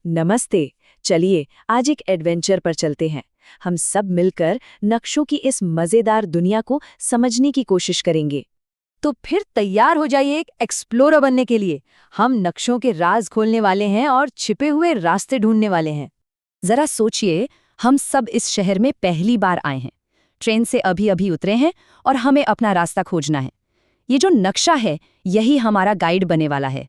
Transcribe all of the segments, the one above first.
नमस्ते। चलिए आज एक एडवेंचर पर चलते हैं। हम सब मिलकर नक्शों की इस मजेदार दुनिया को समझने की कोशिश करेंगे। तो फिर तैयार हो जाइए एक एक्सप्लोरर बनने के लिए। हम नक्शों के राज खोलने वाले हैं और छिपे हुए रास्ते ढूंढने वाले हैं। जरा सोचिए, हम सब इस शहर में पहली बार आए हैं, ट्रेन से अभी अभी उतरे हैं और हमें अपना रास्ता खोजना है। ये जो नक्शा है यही हमारा गाइड बने वाला है।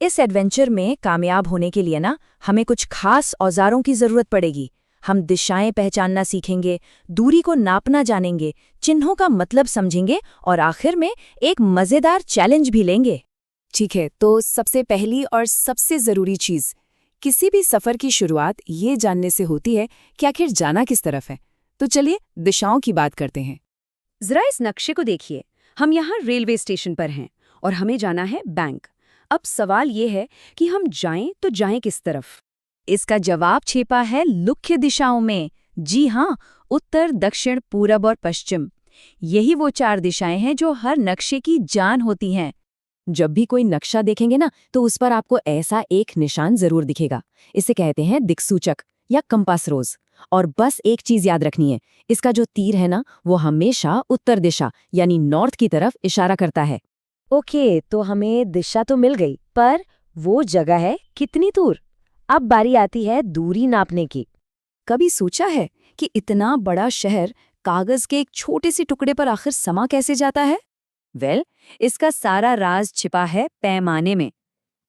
इस एडवेंचर में कामयाब होने के लिए ना हमें कुछ खास औजारों की जरूरत पड़ेगी। हम दिशाएं पहचानना सीखेंगे, दूरी को नापना जानेंगे, चिन्हों का मतलब समझेंगे और आखिर में एक मजेदार चैलेंज भी लेंगे। ठीक है, तो सबसे पहली और सबसे ज़रूरी चीज़, किसी भी सफ़र की शुरुआत ये जानने से होती है कि आखिर जाना किस तरफ है। तो चलिए दिशाओं की बात करते हैं। जरा इस नक्शे को देखिए। हम यहाँ रेलवे स्टेशन पर हैं और हमें जाना है बैंक। अब सवाल ये है कि हम जाएं तो जाएं किस तरफ? इसका जवाब छिपा है मुख्य दिशाओं में। जी हाँ, उत्तर, दक्षिण, पूरब और पश्चिम। यही वो 4 दिशाएं हैं जो हर नक्शे की जान होती हैं। जब भी कोई नक्शा देखेंगे ना, तो उस पर आपको ऐसा एक निशान जरूर दिखेगा। इसे कहते हैं दिक्सूचक या कंपास रोज। और बस एक चीज याद रखनी है, इसका जो तीर है ना, वो हमेशा उत्तर दिशा यानी नॉर्थ की तरफ इशारा करता है। ओके, तो हमें दिशा तो मिल गई, पर वो जगह है कितनी दूर? अब बारी आती है दूरी नापने की। कभी सोचा है कि इतना बड़ा शहर कागज के एक छोटे से टुकड़े पर आखिर समा कैसे जाता है? इसका सारा राज छिपा है पैमाने में।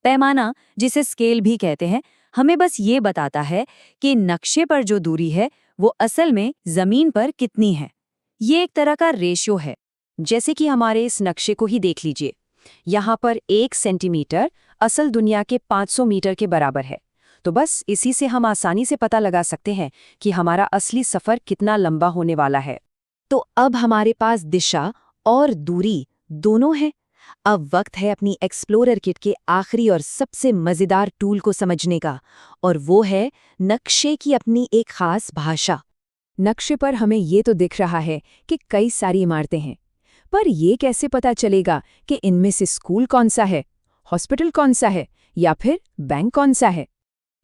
पैमाना, जिसे स्केल भी कहते हैं, हमें बस ये बताता है कि नक्शे पर जो दूरी है वो असल में जमीन पर कितनी है। ये एक तरह का रेशियो है। जैसे कि हमारे इस नक्शे को ही देख लीजिए। यहाँ पर 1 सेंटीमीटर असल दुनिया के 500 मीटर के बराबर है। तो बस इसी से हम आसानी से पता लगा सकते हैं कि हमारा असली सफर कितना लंबा होने वाला है। तो अब हमारे पास दिशा और दूरी दोनों हैं। अब वक्त है अपनी एक्सप्लोरर किट के आखिरी और सबसे मजेदार टूल को समझने का, और वो है नक्शे की अपनी एक खास भाषा। नक्शे पर हमें ये तो दिख रहा है कि कई सारी इमारतें हैं, पर ये कैसे पता चलेगा कि इनमें से स्कूल कौन सा है, हॉस्पिटल कौन सा है या फिर बैंक कौन सा है?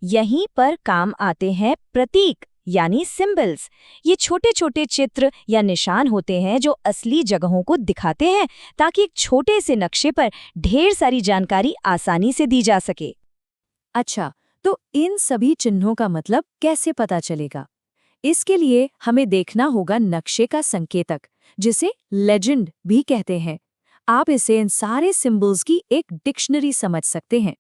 यहीं पर काम आते हैं प्रतीक यानी सिंबल्स। ये छोटे छोटे चित्र या निशान होते हैं जो असली जगहों को दिखाते हैं, ताकि एक छोटे से नक्शे पर ढेर सारी जानकारी आसानी से दी जा सके। अच्छा, तो इन सभी चिन्हों का मतलब कैसे पता चलेगा? इसके लिए हमें देखना होगा नक्शे का संकेतक, जिसे लेजेंड भी कहते हैं। आप इसे इन सारे सिंबल्स की एक डिक्शनरी समझ सकते हैं।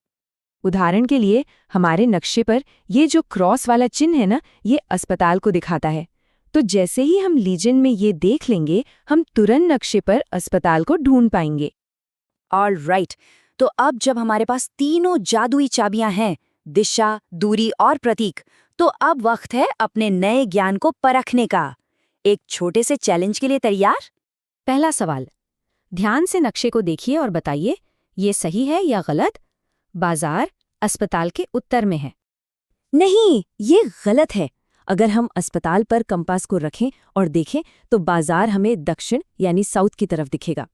उदाहरण के लिए हमारे नक्शे पर ये जो क्रॉस वाला चिन्ह है ना, ये अस्पताल को दिखाता है। तो जैसे ही हम लीजेंड में ये देख लेंगे, हम तुरंत नक्शे पर अस्पताल को ढूंढ पाएंगे। ऑलराइट, तो अब जब हमारे पास तीनों जादुई चाबियां हैं, दिशा, दूरी और प्रतीक, तो अब वक्त है अपने नए ज्ञान को परखने का। एक छोटे से चैलेंज के लिए तैयार? पहला सवाल, ध्यान से नक्शे को देखिए और बताइए, ये सही है या गलत? बाजार अस्पताल के उत्तर में है। नहीं, ये गलत है। अगर हम अस्पताल पर कंपास को रखें और देखें तो बाजार हमें दक्षिण यानी साउथ की तरफ दिखेगा।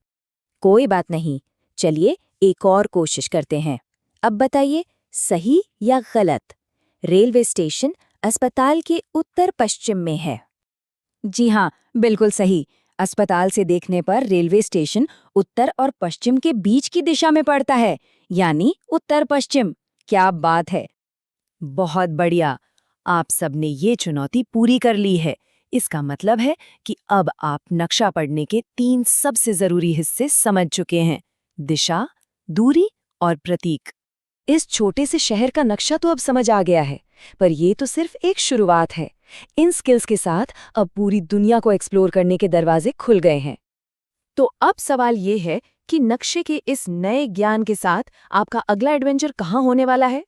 कोई बात नहीं, चलिए एक और कोशिश करते हैं। अब बताइए, सही या गलत? रेलवे स्टेशन अस्पताल के उत्तर पश्चिम में है। जी हाँ, बिल्कुल सही। अस्पताल से देखने पर रेलवे स्टेशन उत्तर और पश्चिम के बीच की दिशा में पड़ता है, यानी उत्तर पश्चिम। क्या बात है! बहुत बढ़िया, आप सबने ये चुनौती पूरी कर ली है। इसका मतलब है कि अब आप नक्शा पढ़ने के 3 सबसे जरूरी हिस्से समझ चुके हैं: दिशा, दूरी और प्रतीक। इस छोटे से शहर का नक्शा तो अब समझ आ गया है, पर ये तो सिर्फ एक शुरुआत है। इन स्किल्स के साथ अब पूरी दुनिया को एक्सप्लोर करने के दरवाजे खुल गए हैं। तो अब सवाल ये है कि नक्शे के इस नए ज्ञान के साथ आपका अगला एडवेंचर कहाँ होने वाला है?